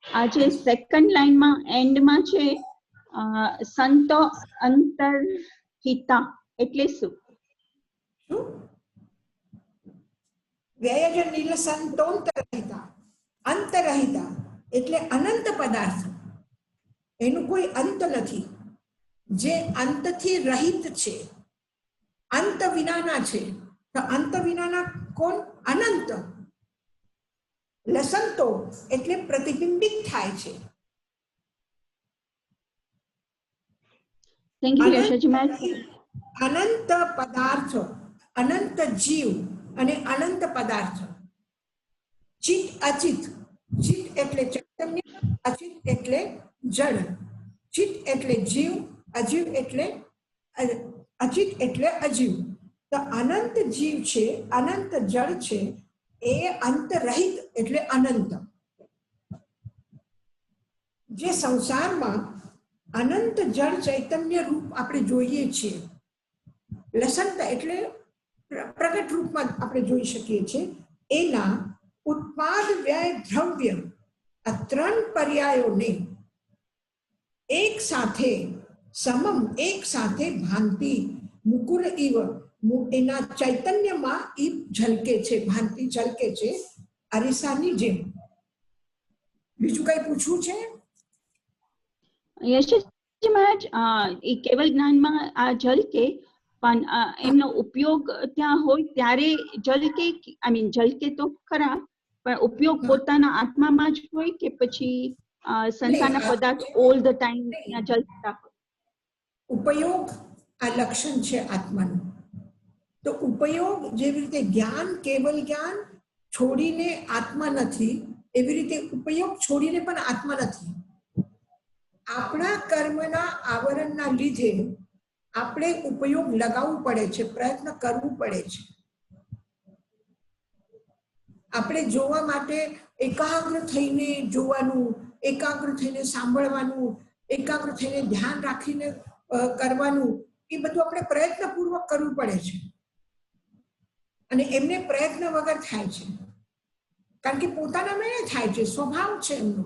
આ જે સેકન્ડ લાઈનમાં એન્ડમાં છે સંતો અંતરહિતા એટલે શું? વ્યયજ નીલ સંતોંતરહિતા. અંતરહિતા એટલે અનંત પદાર્થ, એનું કોઈ અંત નથી, જે અંતથી રહિત છે, અંત વિનાના છે. તો અંત વિનાના કોણ? અનંત. લસંતો એટલે પ્રતિબિંબિત થાય છે. થેન્ક યુ યશજી મહારાજ. અનંત પદાર્થ, અનંત જીવ અને અનંત પદાર્થ. ચિત અચિત. ચિત એટલે ચૈતન્ય, અચિત એટલે જળ. ચિત એટલે જીવ, અજીવ એટલે અચિત એટલે અજીવ. તો અનંત જીવ છે, અનંત જળ છે, એ અંતરહિત એટલે અનંત. જે સંસારમાં અનંત જળ ચૈતન્ય રૂપ આપણે જોઈએ છીએ, લસંત એટલે પ્રગટ રૂપમાં આપણે જોઈ શકીએ છીએ, એના ઉત્પાદ વ્યય દ્રવ્ય આ ત્રણ પર્યાયોને એક સાથે સમમ, એક સાથે ભાંતિ મુકુર ઇવ, એના ચૈતન્યમાં ઈ ઝલકે છે, ભાંતિ ઝલકે છે અરીસાની જેમ. બીજું કઈ પૂછવું છે? યશજી મહારાજ, એ કેવલ જ્ઞાનમાં આ ઝલકે, પણ એમનો ઉપયોગ ત્યાં હોય ત્યારે ઝલકે, આઈ મીન ઝલકે તો ખરા, પણ ઉપયોગ પોતાના આત્મામાં જ હોય કે પછી સંસારના પદાર્થ ઓલ ધ ટાઈમ ત્યાં ઝલકતા હોય? ઉપયોગ આ લક્ષણ છે આત્માનું. તો ઉપયોગ જેવી રીતે જ્ઞાન, કેવલ જ્ઞાન છોડીને આત્મા નથી, એવી રીતે ઉપયોગ છોડીને પણ આત્મા નથી. આપણા કર્મના આવરણના લીધે આપણે ઉપયોગ લગાવવું પડે છે, પ્રયત્ન કરવું પડે છે. આપણે જોવા માટે એકાગ્ર થઈને જોવાનું, એકાગ્ર થઈને સાંભળવાનું, એકાગ્ર થઈને ધ્યાન રાખીને કરવાનું, એ બધું આપણે પ્રયત્નપૂર્વક કરવું પડે છે. અને એમને પ્રયત્ન વગર થાય છે, કારણ કે પોતાના મેળે થાય છે, સ્વભાવ છે એમનો.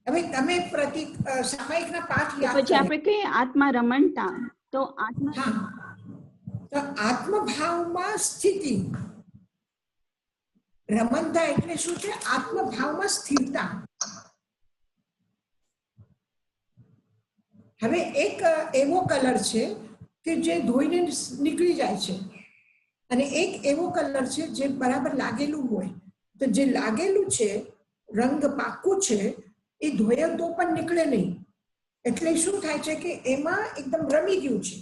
હવે તમે પ્રતિક સામાયિકના પાઠ યાદ પછી આપણે કહીએ આત્મા રમણતા, તો આત્મા, હા, તો આત્મભાવમાં સ્થિતિ. રમણતા એટલે શું છે? આત્મભાવમાં સ્થિરતા. હવે એક એવો કલર છે કે જે ધોઈને નીકળી જાય છે, અને એક એવો કલર છે જે બરાબર લાગેલું હોય. તો જે લાગેલું છે, રંગ પાકું છે, એ ધોયે તો પણ નીકળે નહીં. એટલે શું થાય છે કે એમાં એકદમ રમી ગયું છે.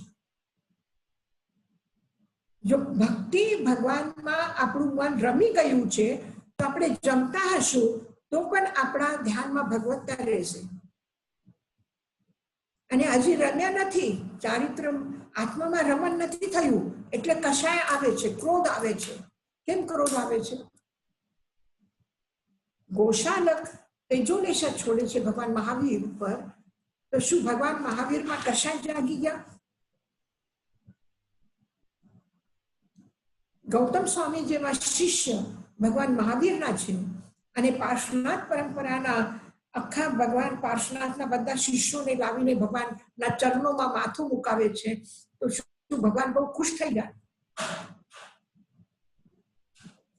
જો ભક્તિ ભગવાનમાં આપણું મન રમી ગયું છે, તો આપણે જમતા હશું તો પણ આપણા ધ્યાનમાં ભગવત્તા રહેશે. અને હજી રમ્યા નથી, ચારિત્ર આત્મામાં રમણ નથી થયું, એટલે કશાય આવે છે, ક્રોધ આવે છે. કેમ ક્રોધ આવે છે? ગોશાલક તેજોલેશા છોડે છે ભગવાન મહાવીર ઉપર, તો શું ભગવાન મહાવીરમાં કશાય જાગી ગયા? ગૌતમ સ્વામી જેવા શિષ્ય ભગવાન મહાવીરના છે, અને પાર્શ્વનાથ પરંપરાના આખા ભગવાન પાર્શ્વનાથના બધા શિષ્યોને લાવીને ભગવાનના ચરણોમાં માથું મુકાવે છે, તો શું ભગવાન બહુ ખુશ થઈ જાય?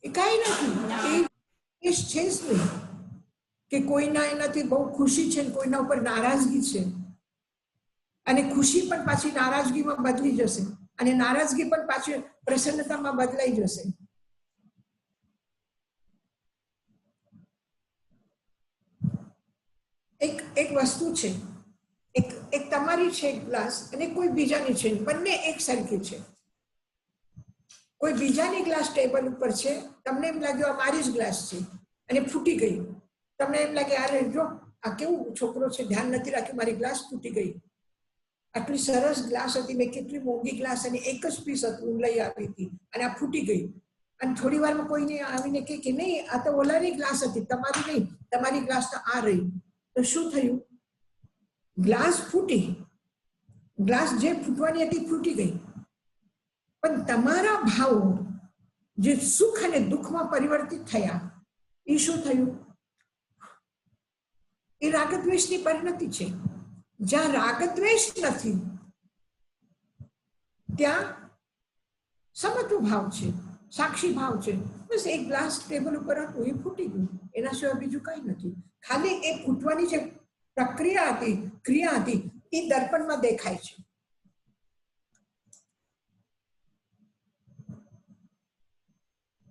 એ કઈ નથી. એ છે જ નહીં કે કોઈના એનાથી બહુ ખુશી છે, કોઈના ઉપર નારાજગી છે, અને ખુશી પણ પાછી નારાજગીમાં બદલી જશે, અને નારાજગી પણ પાછી પ્રસન્નતામાં બદલાઈ જશે. એક વસ્તુ છે, એક તમારી છે ગ્લાસ અને કોઈ બીજાની છે, બંને એક સરખી છે. કોઈ બીજાની ગ્લાસ ટેબલ ઉપર છે, તમને એમ લાગ્યું આ મારી જ ગ્લાસ છે અને ફૂટી ગઈ. તમને એમ લાગે અરે જો આ કેવું છોકરો છે, ધ્યાન નથી રાખ્યું, મારી ગ્લાસ ફૂટી ગઈ. આટલી સરસ ગ્લાસ હતી, મેં કેટલી મોંઘી ગ્લાસ અને એક જ પીસ હતું લઈ આવી હતી અને આ ફૂટી ગઈ. અને થોડી વારમાં કોઈને આવીને કહે કે નહીં આ તો ઓલાની ગ્લાસ હતી, તમારી નહીં, તમારી ગ્લાસ તો આ રહી. તો શું થયું? ગ્લાસ ફૂટી, ગ્લાસ જે ફૂટવાની હતી ફૂટી ગઈ, પણ તમારા ભાવો જે સુખ અને દુઃખમાં પરિવર્તિત થયા, એ શું થયું? એ રાગદ્વેષની પરિણતિ છે. જ્યાં રાગદ્વેષ નથી ત્યાં સમત્વ ભાવ છે, સાક્ષી ભાવ છે. બસ એક ગ્લાસ ટેબલ ઉપર હતું, એ ફૂટી ગયું, એના સિવાય બીજું કઈ નથી. ખાલી એ ફૂટવાની જે પ્રક્રિયા હતી, ક્રિયા હતી, એ દર્પણમાં દેખાય છે.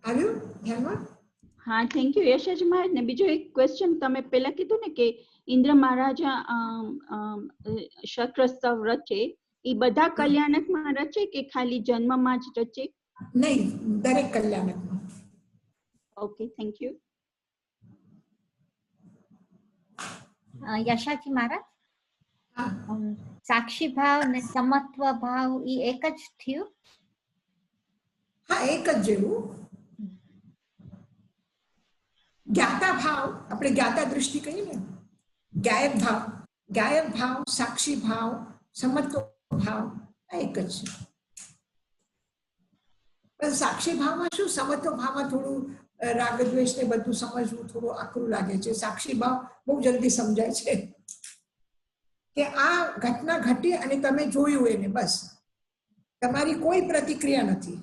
આવ્યું ધ્યાનમાં? હા, થેન્ક યુ યશાજી મહારાજ. ને બીજો એક ક્વેશ્ચન, તમે પહેલા કીધું ને કે ઇન્દ્ર મહારાજા શક્રસ્તવ રચે, એ બધા કલ્યાણકમાં રચે કે ખાલી જન્મમાં જ રચે? નહીં, દરેક કલ્યાણકમાં. Okay, thank you. Yashaji Maharaj, હા, સાક્ષી ભાવ ને સમત્વ ભાવ એ એક જ થયું? હા, એક જ જેવું. જ્ઞાતા ભાવ, આપણે જ્ઞાતા દૃષ્ટિ કહીએ ને, ગાયક ભાવ, સાક્ષી ભાવ, સમત્વ ભાવ આ એક જ છે. પણ સાક્ષી ભાવમાં શું, સમત્વ ભાવમાં થોડું રાગદ્વેષ ને બધું સમજવું થોડું આકરું લાગે છે. સાક્ષી ભાવ બહુ જલ્દી સમજાય છે કે આ ઘટના ઘટી અને તમે જોયું એને, બસ તમારી કોઈ પ્રતિક્રિયા નથી.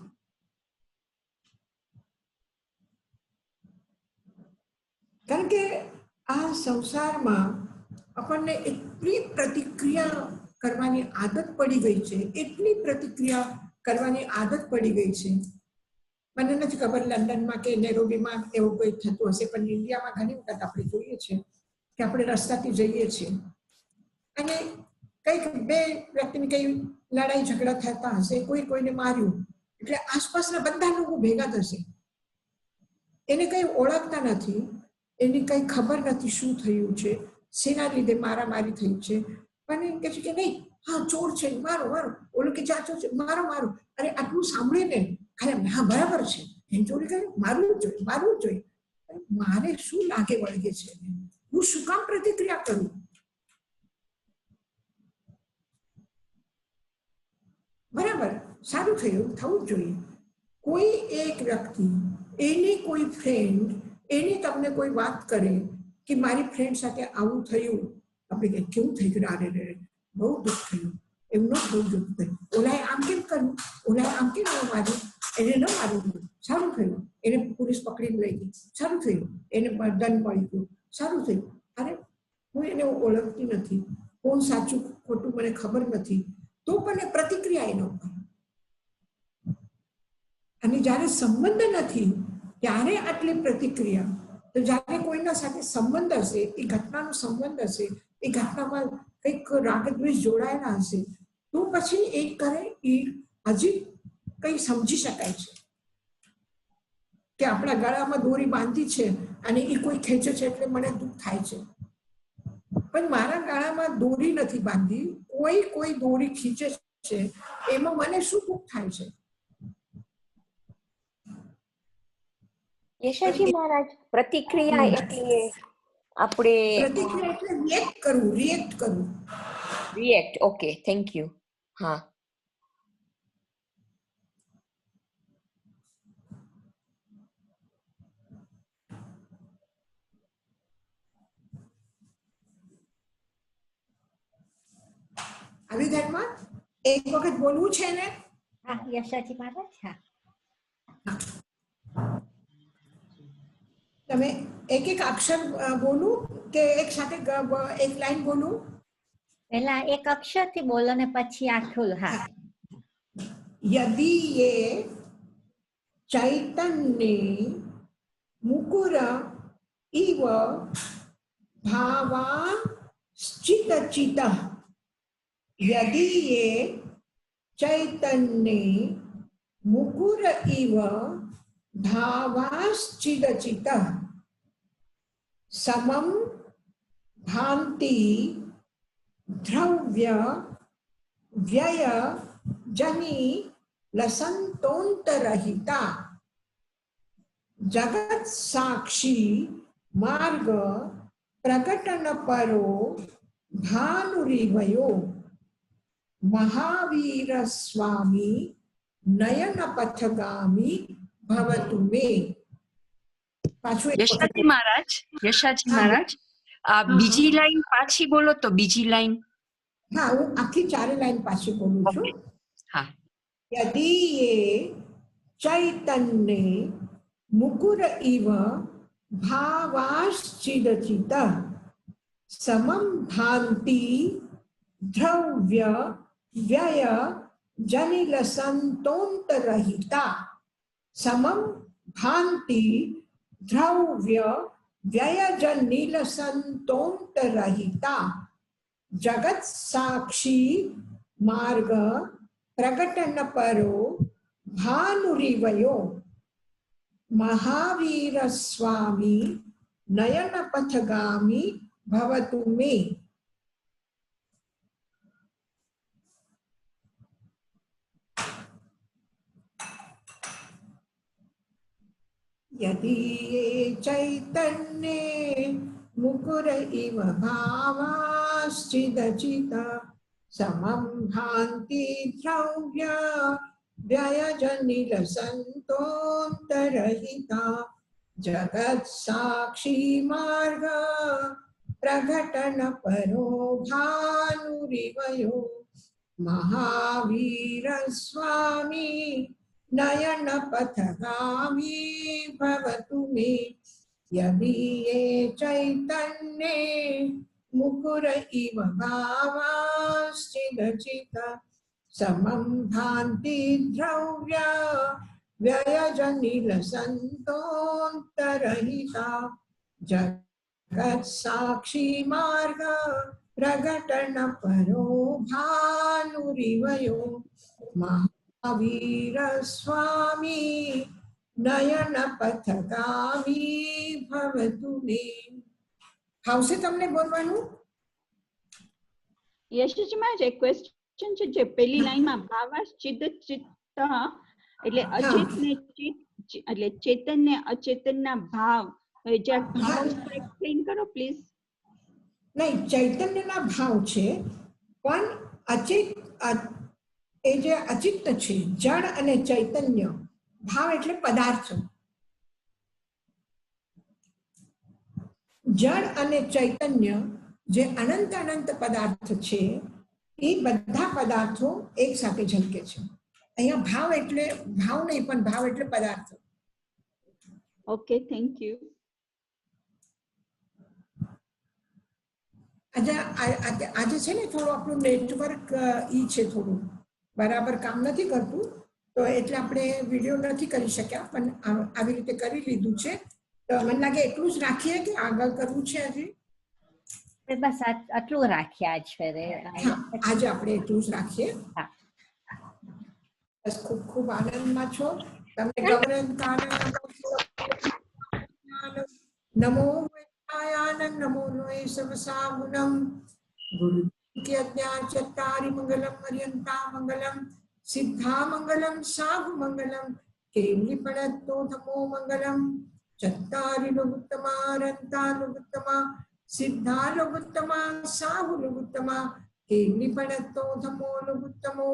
કારણ કે આ સંસારમાં આપણને એટલી પ્રતિક્રિયા કરવાની આદત પડી ગઈ છે, એટલી પ્રતિક્રિયા કરવાની આદત પડી ગઈ છે. મને નથી ખબર લંડનમાં કે નેરોબીમાં એવું કોઈ થતું હશે, પણ ઇન્ડિયામાં ઘણી વખત આપણે જોઈએ છીએ કે આપણે રસ્તાથી જઈએ છીએ અને કંઈક બે વ્યક્તિની કઈ લડાઈ ઝઘડા થતા હશે, કોઈને માર્યું, એટલે આસપાસના બધા લોકો ભેગા થશે. એને કઈ ઓળખતા નથી, એની કઈ ખબર નથી શું થયું છે, શેના લીધે મારામારી થઈ છે, પણ એમ કહે છે કે નહીં, હા ચોર છે, મારો મારો, ઓલું કે ચાચો છે, મારો મારો. અરે આટલું સાંભળીને ખાલી હા બરાબર છે, એમ ચોરી કરી, મારવું જ જોઈએ, મારવું જ જોઈએ. મારે શું લાગે વળગે છે, હું શું કામ પ્રતિક્રિયા કરું? બરાબર, સારું થયું, થવું જ જોઈએ. કોઈ એક વ્યક્તિ, એની કોઈ ફ્રેન્ડ, એની તમને કોઈ વાત કરે કે મારી ફ્રેન્ડ સાથે આવું થયું, આપણે કેવું થઈ ગયું, અરે રે બહુ દુઃખ થયું, એમનો બહુ દુઃખ થયું, ઓલાએ આમ કેમ કર્યું, ઓલાએ આમ કેમ માર્યું, એને ન માર્યું, સારું થયું, એને પોલીસ પકડીને લઈ ગઈ, સારું થયું, એને દંડ મળી ગયો, સારું થયું. અરે હું એને ઓળખતી નથી, કોણ સાચું ખોટું મને ખબર નથી, તો પણ પ્રતિક્રિયા એના ઉપર. અને જ્યારે સંબંધ નથી ત્યારે આટલી પ્રતિક્રિયા. તો જ્યારે કોઈના સાથે સંબંધ હશે, એ ઘટનાનો સંબંધ હશે, એ ઘટનામાં કંઈક રાગદ્વેષ જોડાયેલા હશે, તો પછી એ કરે એ હજી કંઈ સમજી શકાય છે કે આપણા ગળામાં દોરી બાંધી છે અને એ કોઈ ખેંચે છે એટલે મને દુઃખ થાય છે. પણ મારા ગળામાં દોરી નથી બાંધી, કોઈ દોરી ખીચે છે, એમાં મને શું દુઃખ થાય છે? યશાજી મહારાજ, પ્રતિક્રિયા એટલે આપણે પ્રતિક્રિયા એટલે રિએક્ટ કરવું. રિએક્ટ. Okay, thank you. હા, આવી ધર્મા એક વખત બોલવું છે ને? હા યશાજી મહારાજ. હા તમે એક એક અક્ષર બોલું કે એક સાથે એક લાઈન બોલું? પહેલા એક અક્ષર થી બોલો ને પછી આખું. હા. यदि ये चैतन्य मुकुर इव भावाश्चिदचितः, यदि ये चैतन्य मुकुर इव भावाश्चिदचितः समं भान्ति द्रव्य व्यय जनि लसंतोंतरहिता जगत साक्षी मार्ग प्रकटन परो भानुरिवयो महावीर स्वामी नयन पथगामी भवतु मे। यशाजी महाराज आ बीजी लाइन पाછી બોલો તો બીજી લાइन. हाँ હું આખી ચારે લાઈન પાછી બોલું છું. हाँ. यदि ये चैतन्य मुकुर इव भावाश्चिदचितः समं भान्ति द्रव्य व्यय जनिल संतोंतरहिता समं भान्ति द्रव्य व्यय जनिल संतोंतरहिता जगत साक्षी मार्ग प्रकटन परो भानुरिवयो महावीर स्वामी नयन पथगामी भवतु मे। यदि ये चैतन्य मुकुर इव भावाश्चिदचितः समं भान्ति द्रव्य व्ययजनिल संतोंतरहिता जगत साक्षी मार्ग प्रकटन परो भानुरिवयो महावीर स्वामी नयन पथगामी भवतु मे। यदि ये चैतन्य मुकुर इव भावाश्चिदचितः समं भान्ति द्रव्य व्ययजनिल संतोंतरहिता जगत साक्षी मार्ग प्रकटन परो भानुरिवयो महावीर स्वामी नयन पथगामी भवतु मे। આવશે તમને બોલવાનું? યશજી મહારાજ એક ક્વેશ્ચન છે જે પહેલી લાઈનમાં ભાવાશ્ચિદ ચિત્ત એટલે અચેત ને ચિત્ત એટલે ચેતન ને અચેતન ના ભાવ જે ભાવ એક્સપ્લેન કરો પ્લીઝ. નહીં, ચૈતન્યના ભાવ છે પણ અચિત એ જે અચિત્ત છે જડ અને ચૈતન્ય ભાવ એટલે પદાર્થ. જડ અને ચૈતન્ય જે અનંત અનંત પદાર્થ છે એ બધા પદાર્થો એક સાથે ઝલકે છે. અહીંયા ભાવ એટલે ભાવ નહીં પણ ભાવ એટલે પદાર્થ. Okay, thank you. આજે છે ને થોડું આપણું નેટવર્ક ઈ છે, થોડું બરાબર કામ નથી કરતું, તો એટલે આપણે વિડીયો નથી કરી શક્યા, પણ આવી રીતે કરી લીધું છે. તો મને લાગે એટલું જ રાખીએ કે આગળ કરવું છે હજી? બસ આટલું રાખીએ આજ ફેરે. આજે આપણે એટલું જ રાખીએ. બસ ખૂબ ખૂબ આનંદમાં છો તમે. ગૌરવ નમો आनंद नमो लोए सबसागुणम गुरु के अज्ञान चत्तारि मंगलम पर्यंता मंगलम सिद्धा मंगलम साहु मंगलम केवली पड़तो धमो मंगलम चत्तारि लोगुत्तमा रंता लोगुत्तमा सिद्धा लोगुत्तमा साहु लोगुत्तमा केवली पड़तो धमो लोगुत्तमो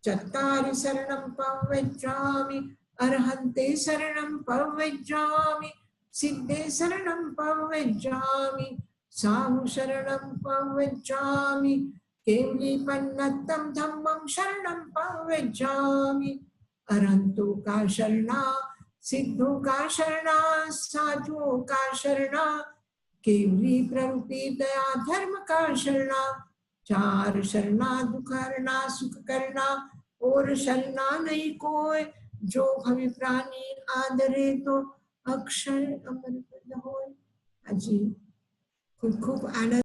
चत्तारि शरणं पवज्रामि अरहन्ते शरणं पवज्रामि सिद्धे शरणं पवज्रामि साहु शरणं पवज्रामि केवलीपन्नतं धम्मं शरणं प्रव्रजामि अरहंतो का शरणा सिद्धो का शरणा साधुओं का शरणा केवली प्ररूपी दया धर्म का शरणा चार शरणा दुख हरना सुख करना और शरणा नहीं कोई जो भवि प्राणी आदरे तो अक्षर अमर होय। हाजी खूब खूब आनंद